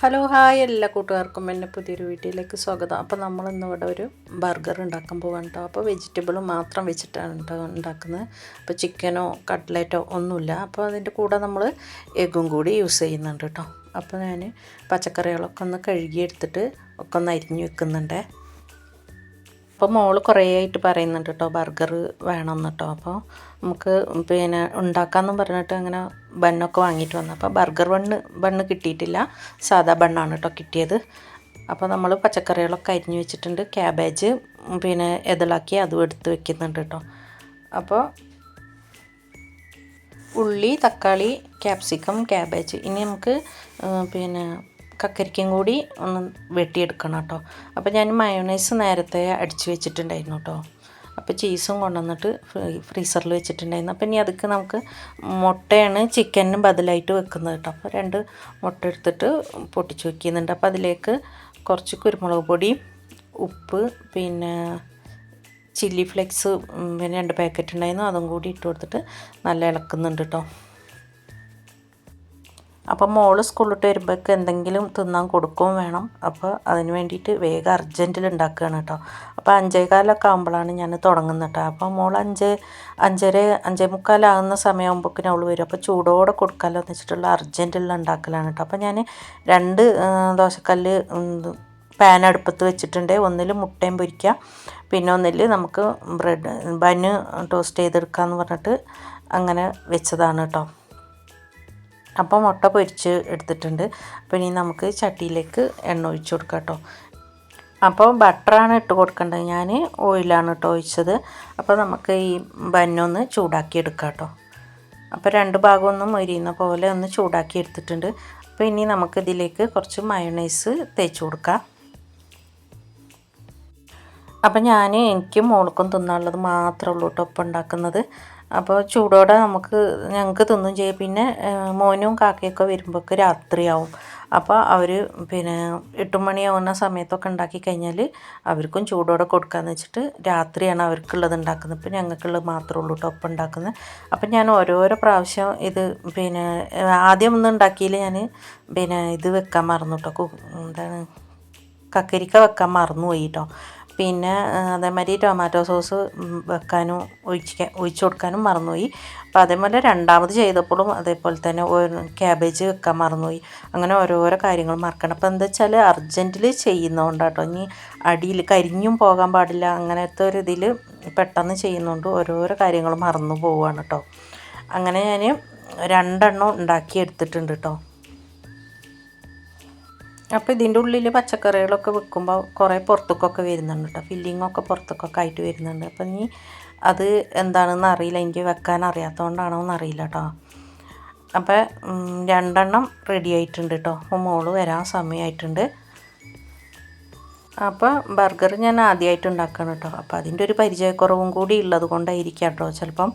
Hello hi എല്ലാ കൂട്ടുകാർക്കും എൻ്റെ പുതിയൊരു വീഡിയോയിലേക്ക് സ്വാഗതം. അപ്പോൾ നമ്മളിന്നിവിടെ ഒരു ബർഗർ ഉണ്ടാക്കാൻ പോകാൻ കേട്ടോ. അപ്പോൾ വെജിറ്റബിൾ മാത്രം വെച്ചിട്ടാണ് ഉണ്ടാക്കുന്നത്. അപ്പോൾ ചിക്കനോ കട്ട്ലറ്റോ ഒന്നുമില്ല. അപ്പോൾ അതിൻ്റെ കൂടെ നമ്മൾ എഗ്ഗും കൂടി യൂസ് ചെയ്യുന്നുണ്ട് കേട്ടോ. അപ്പോൾ ഞാൻ പച്ചക്കറികളൊക്കെ ഒന്ന് കഴുകിയെടുത്തിട്ട് ഒക്കെ ഒന്ന് അരിഞ്ഞ് വെക്കുന്നുണ്ട്. അപ്പോൾ മോള് കുറേ ആയിട്ട് പറയുന്നുണ്ട് കേട്ടോ ബർഗർ വേണമെന്ന് കേട്ടോ. അപ്പോൾ നമുക്ക് ഉണ്ടാക്കാമെന്നും പറഞ്ഞിട്ട് അങ്ങനെ ബണ്ണൊക്കെ വാങ്ങിയിട്ട് വന്നു. അപ്പോൾ ബർഗർ ബണ്ണ് കിട്ടിയിട്ടില്ല, സാധാ ബണ്ണാണ് കേട്ടോ കിട്ടിയത്. അപ്പോൾ നമ്മൾ പച്ചക്കറികളൊക്കെ അരിഞ്ഞ് വെച്ചിട്ടുണ്ട്. ക്യാബേജ് എതിളാക്കി അതും എടുത്ത് വെക്കുന്നുണ്ട് കേട്ടോ. അപ്പോൾ ഉള്ളി, തക്കാളി, ക്യാപ്സിക്കം, ക്യാബേജ്, ഇനി നമുക്ക് കക്കരിക്കയും കൂടി ഒന്ന് വെട്ടിയെടുക്കണം കേട്ടോ. അപ്പോൾ ഞാൻ മയോണൈസ് നേരത്തെ അടിച്ച് വെച്ചിട്ടുണ്ടായിരുന്നു കേട്ടോ. അപ്പോൾ ചീസും കൊണ്ടുവന്നിട്ട് ഫ്രീസറിൽ വെച്ചിട്ടുണ്ടായിരുന്നു. അപ്പോൾ ഇനി അതൊക്കെ നമുക്ക് മുട്ടയാണ് ചിക്കനിന് ബദലായിട്ട് വെക്കുന്നത് കേട്ടോ. അപ്പോൾ 2 മുട്ട എടുത്തിട്ട് പൊട്ടിച്ച് വയ്ക്കുന്നുണ്ട്. അപ്പോൾ അതിലേക്ക് കുറച്ച് കുരുമുളക് പൊടി, ഉപ്പ്, ചില്ലി ഫ്ലേക്സ് 2 പാക്കറ്റ് ഉണ്ടായിരുന്നു, അതും കൂടി ഇട്ട് കൊടുത്തിട്ട് നല്ല ഇളക്കുന്നുണ്ട് കേട്ടോ. അപ്പം മോള് സ്കൂളിലിട്ട് വരുമ്പോഴേക്ക് എന്തെങ്കിലും തിന്നാൻ കൊടുക്കുകയും വേണം. അപ്പോൾ അതിന് വേണ്ടിയിട്ട് വേഗം അർജൻറ്റിൽ ഉണ്ടാക്കുകയാണ് കേട്ടോ. അപ്പോൾ 5:15 ആകുമ്പോഴാണ് ഞാൻ തുടങ്ങുന്നത് കേട്ടോ. അപ്പോൾ മോൾ 5:30 ആകുന്ന സമയമാകുമ്പോഴേക്കും അവൾ വരും. അപ്പോൾ ചൂടോടെ കൊടുക്കാമല്ലോ എന്ന് വെച്ചിട്ടുള്ള അർജൻറ്റിൽ ഉണ്ടാക്കലാണ് കേട്ടോ. അപ്പോൾ ഞാൻ 2 ദോശക്കല്ല് പാൻ അടുപ്പത്ത് വെച്ചിട്ടുണ്ട്. ഒന്നിൽ മുട്ടയും പൊരിക്കുക, പിന്നെ ഒന്നിൽ നമുക്ക് ബന്ന് ടോസ്റ്റ് ചെയ്തെടുക്കാമെന്ന് പറഞ്ഞിട്ട് അങ്ങനെ വെച്ചതാണ് കേട്ടോ. അപ്പോൾ മുട്ട പൊരിച്ച് എടുത്തിട്ടുണ്ട്. അപ്പോൾ ഇനി നമുക്ക് ചട്ടിയിലേക്ക് എണ്ണ ഒഴിച്ച് കൊടുക്കാം കേട്ടോ. അപ്പോൾ ബട്ടറാണ് ഇട്ട് കൊടുക്കേണ്ടത്, ഞാൻ ഓയിലാണ് കേട്ടോ ഒഴിച്ചത്. അപ്പോൾ നമുക്ക് ഈ ബന്നൊന്ന് ചൂടാക്കി എടുക്കാം കേട്ടോ. അപ്പോൾ 2 ഭാഗമൊന്നും മൊരിയുന്ന പോലെ ഒന്ന് ചൂടാക്കി എടുത്തിട്ടുണ്ട്. അപ്പോൾ ഇനി നമുക്കിതിലേക്ക് കുറച്ച് മയോണൈസ് തേച്ച് കൊടുക്കാം. അപ്പം എനിക്കും മോൾക്കും തിന്നാനുള്ളത് മാത്രമേ ഉള്ളൂ കേട്ടോ ഒപ്പം ഉണ്ടാക്കുന്നത്. അപ്പോൾ ചൂടോടെ ഞങ്ങൾക്ക് തിന്നും ചെയ്യും. പിന്നെ മോനും കാക്കയൊക്കെ വരുമ്പോഴേക്ക് രാത്രിയാവും. അപ്പോൾ അവർ 8 മണിയാവുന്ന സമയത്തൊക്കെ ഉണ്ടാക്കി കഴിഞ്ഞാൽ അവർക്കും ചൂടോടെ കൊടുക്കാമെന്ന് വെച്ചിട്ട് രാത്രിയാണ് അവർക്കുള്ളത് ഉണ്ടാക്കുന്നത്. ഇപ്പോൾ ഞങ്ങൾക്കുള്ളത് മാത്രമേ ഉള്ളൂ കേട്ടോ ഒപ്പം ഉണ്ടാക്കുന്നത്. അപ്പം ഞാൻ ഓരോരോ പ്രാവശ്യം ഇത് ആദ്യം ഒന്നും ഉണ്ടാക്കിയില്ല, ഞാൻ ഇത് വെക്കാൻ മറന്നു കേട്ടോ. കക്കരിക്ക വെക്കാൻ മറന്നുപോയി കേട്ടോ. പിന്നെ അതേമാതിരി ടൊമാറ്റോ സോസ് വെക്കാനും ഒഴിച്ച് കൊടുക്കാനും മറന്നുപോയി. അപ്പോൾ അതേപോലെ രണ്ടാമത് ചെയ്തപ്പോഴും അതേപോലെ തന്നെ ക്യാബേജ് വെക്കാൻ മറന്നുപോയി. അങ്ങനെ ഓരോരോ കാര്യങ്ങൾ മറക്കണം. അപ്പോൾ എന്താ വെച്ചാൽ അർജൻറ്റിൽ ചെയ്യുന്നതുകൊണ്ട് കേട്ടോ. ഇനി അടിയിൽ കരിഞ്ഞും പോകാൻ പാടില്ല, അങ്ങനത്തെ ഒരു ഇതിൽ പെട്ടെന്ന് ചെയ്യുന്നതുകൊണ്ട് ഓരോരോ കാര്യങ്ങൾ മറന്നു പോവുകയാണ് കേട്ടോ. അങ്ങനെ ഞാൻ 2 എണ്ണം ഉണ്ടാക്കി എടുത്തിട്ടുണ്ട് കേട്ടോ. അപ്പോൾ ഇതിൻ്റെ ഉള്ളിൽ പച്ചക്കറികളൊക്കെ വെക്കുമ്പോൾ കുറേ പുറത്തേക്കൊക്കെ വരുന്നുണ്ട് കേട്ടോ. ഫില്ലിങ്ങൊക്കെ പുറത്തേക്കൊക്കെ ആയിട്ട് വരുന്നുണ്ട്. അപ്പം ഇനി അത് എന്താണെന്ന് അറിയില്ല, എനിക്ക് വെക്കാൻ അറിയാത്തതുകൊണ്ടാണോ എന്നറിയില്ല കേട്ടോ. അപ്പോൾ 2 എണ്ണം റെഡി ആയിട്ടുണ്ട് കേട്ടോ. അപ്പോൾ മോള് വരാൻ സമയമായിട്ടുണ്ട്. അപ്പോൾ ബർഗർ ഞാൻ ആദ്യമായിട്ട് ഉണ്ടാക്കുകയാണ് കേട്ടോ. അപ്പോൾ അതിൻ്റെ ഒരു പരിചയക്കുറവും കൂടി ഉള്ളത് കൊണ്ടായിരിക്കാം കേട്ടോ ചിലപ്പം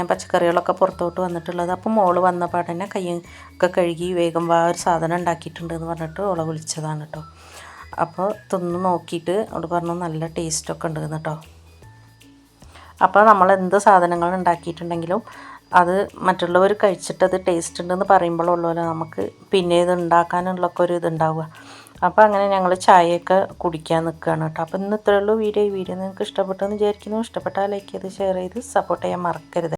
പച്ചക്കറികളൊക്കെ പുറത്തോട്ട് വന്നിട്ടുള്ളത്. അപ്പോൾ മോള് വന്നപ്പോൾ തന്നെ കൈയൊക്കെ കഴുകി വേഗം ഒരു സാധനം ഉണ്ടാക്കിയിട്ടുണ്ട് എന്ന് പറഞ്ഞിട്ട് ഓളെ വിളിച്ചതാണ് കേട്ടോ. അപ്പോൾ തിന്ന് നോക്കിയിട്ട് അവൾ പറഞ്ഞു നല്ല ടേസ്റ്റൊക്കെ ഉണ്ടെന്ന് കേട്ടോ. അപ്പോൾ നമ്മൾ എന്ത് സാധനങ്ങൾ ഉണ്ടാക്കിയിട്ടുണ്ടെങ്കിലും അത് മറ്റുള്ളവർ കഴിച്ചിട്ടത് ടേസ്റ്റ് ഉണ്ടെന്ന് പറയുമ്പോഴുള്ളല്ലോ നമുക്ക് പിന്നെ ഇത് ഉണ്ടാക്കാനുള്ളൊക്കെ ഒരു ഇതുണ്ടാവുക. അപ്പോൾ അങ്ങനെ ഞങ്ങൾ ചായയൊക്കെ കുടിക്കാൻ നിൽക്കുകയാണ് കേട്ടോ. അപ്പോൾ ഇന്ന് ഇത്രയേ ഉള്ളൂ വീഡിയോ നിങ്ങൾക്ക് ഇഷ്ടപ്പെട്ടെന്ന് വിചാരിക്കുന്നു. ഇഷ്ടപ്പെട്ടാൽ ലൈക്ക് ചെയ്ത് ഷെയർ ചെയ്ത് സപ്പോർട്ട് ചെയ്യാൻ മറക്കരുത്.